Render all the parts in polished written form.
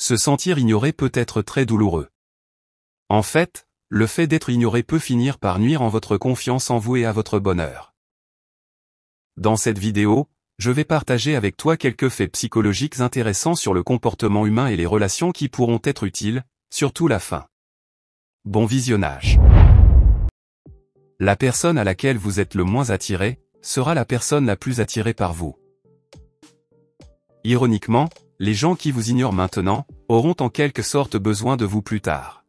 Se sentir ignoré peut être très douloureux. En fait, le fait d'être ignoré peut finir par nuire en votre confiance en vous et à votre bonheur. Dans cette vidéo, je vais partager avec toi quelques faits psychologiques intéressants sur le comportement humain et les relations qui pourront être utiles, surtout la fin. Bon visionnage. La personne à laquelle vous êtes le moins attiré, sera la personne la plus attirée par vous. Ironiquement, les gens qui vous ignorent maintenant, auront en quelque sorte besoin de vous plus tard.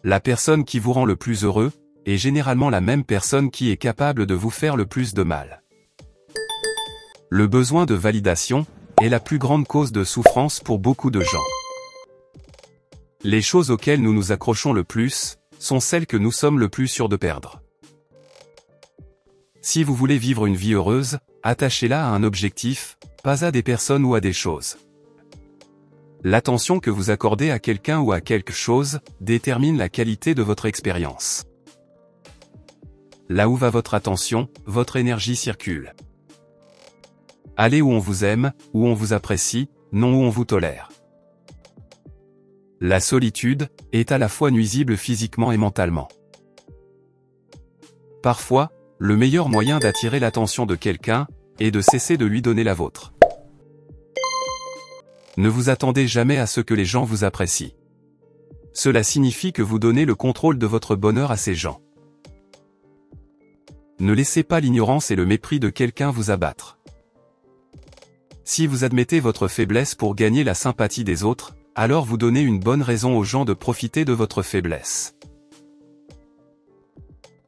La personne qui vous rend le plus heureux, est généralement la même personne qui est capable de vous faire le plus de mal. Le besoin de validation, est la plus grande cause de souffrance pour beaucoup de gens. Les choses auxquelles nous nous accrochons le plus, sont celles que nous sommes le plus sûrs de perdre. Si vous voulez vivre une vie heureuse, attachez-la à un objectif, pas à des personnes ou à des choses. L'attention que vous accordez à quelqu'un ou à quelque chose, détermine la qualité de votre expérience. Là où va votre attention, votre énergie circule. Allez où on vous aime, où on vous apprécie, non où on vous tolère. La solitude, est à la fois nuisible physiquement et mentalement. Parfois, le meilleur moyen d'attirer l'attention de quelqu'un, est de cesser de lui donner la vôtre. Ne vous attendez jamais à ce que les gens vous apprécient. Cela signifie que vous donnez le contrôle de votre bonheur à ces gens. Ne laissez pas l'ignorance et le mépris de quelqu'un vous abattre. Si vous admettez votre faiblesse pour gagner la sympathie des autres, alors vous donnez une bonne raison aux gens de profiter de votre faiblesse.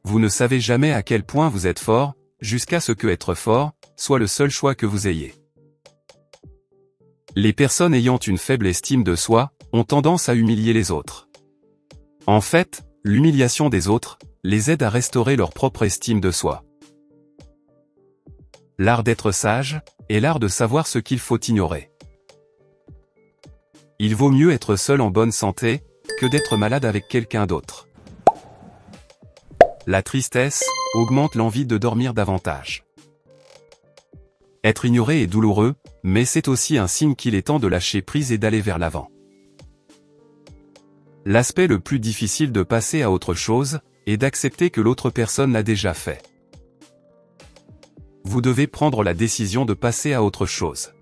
Vous ne savez jamais à quel point vous êtes fort, jusqu'à ce que être fort, soit le seul choix que vous ayez. Les personnes ayant une faible estime de soi, ont tendance à humilier les autres. En fait, l'humiliation des autres, les aide à restaurer leur propre estime de soi. L'art d'être sage, est l'art de savoir ce qu'il faut ignorer. Il vaut mieux être seul en bonne santé, que d'être malade avec quelqu'un d'autre. La tristesse, augmente l'envie de dormir davantage. Être ignoré est douloureux, mais c'est aussi un signe qu'il est temps de lâcher prise et d'aller vers l'avant. L'aspect le plus difficile de passer à autre chose, est d'accepter que l'autre personne l'a déjà fait. Vous devez prendre la décision de passer à autre chose.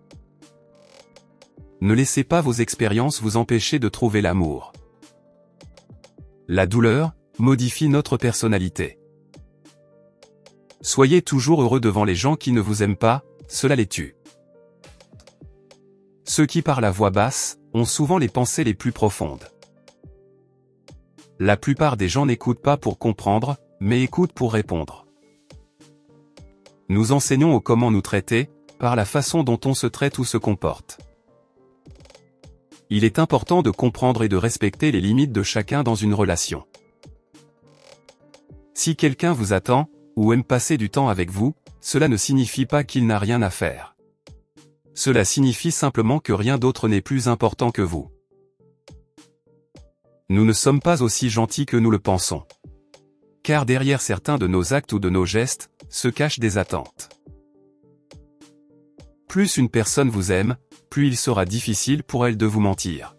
Ne laissez pas vos expériences vous empêcher de trouver l'amour. La douleur, modifie notre personnalité. Soyez toujours heureux devant les gens qui ne vous aiment pas, cela les tue. Ceux qui parlent à voix basse, ont souvent les pensées les plus profondes. La plupart des gens n'écoutent pas pour comprendre, mais écoutent pour répondre. Nous enseignons au comment nous traiter, par la façon dont on se traite ou se comporte. Il est important de comprendre et de respecter les limites de chacun dans une relation. Si quelqu'un vous attend, ou aime passer du temps avec vous, cela ne signifie pas qu'il n'a rien à faire. Cela signifie simplement que rien d'autre n'est plus important que vous. Nous ne sommes pas aussi gentils que nous le pensons. Car derrière certains de nos actes ou de nos gestes, se cachent des attentes. Plus une personne vous aime, plus il sera difficile pour elle de vous mentir.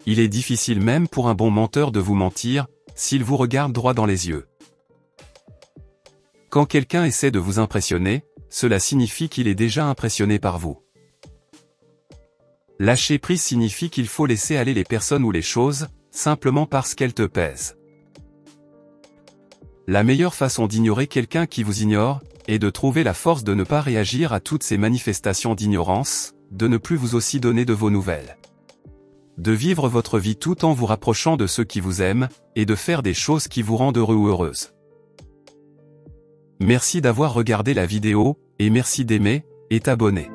Il est difficile même pour un bon menteur de vous mentir, s'il vous regarde droit dans les yeux. Quand quelqu'un essaie de vous impressionner, cela signifie qu'il est déjà impressionné par vous. Lâcher prise signifie qu'il faut laisser aller les personnes ou les choses, simplement parce qu'elles te pèsent. La meilleure façon d'ignorer quelqu'un qui vous ignore, est de trouver la force de ne pas réagir à toutes ces manifestations d'ignorance, de ne plus vous aussi donner de vos nouvelles. De vivre votre vie tout en vous rapprochant de ceux qui vous aiment, et de faire des choses qui vous rendent heureux ou heureuse. Merci d'avoir regardé la vidéo, et merci d'aimer, et t'abonner.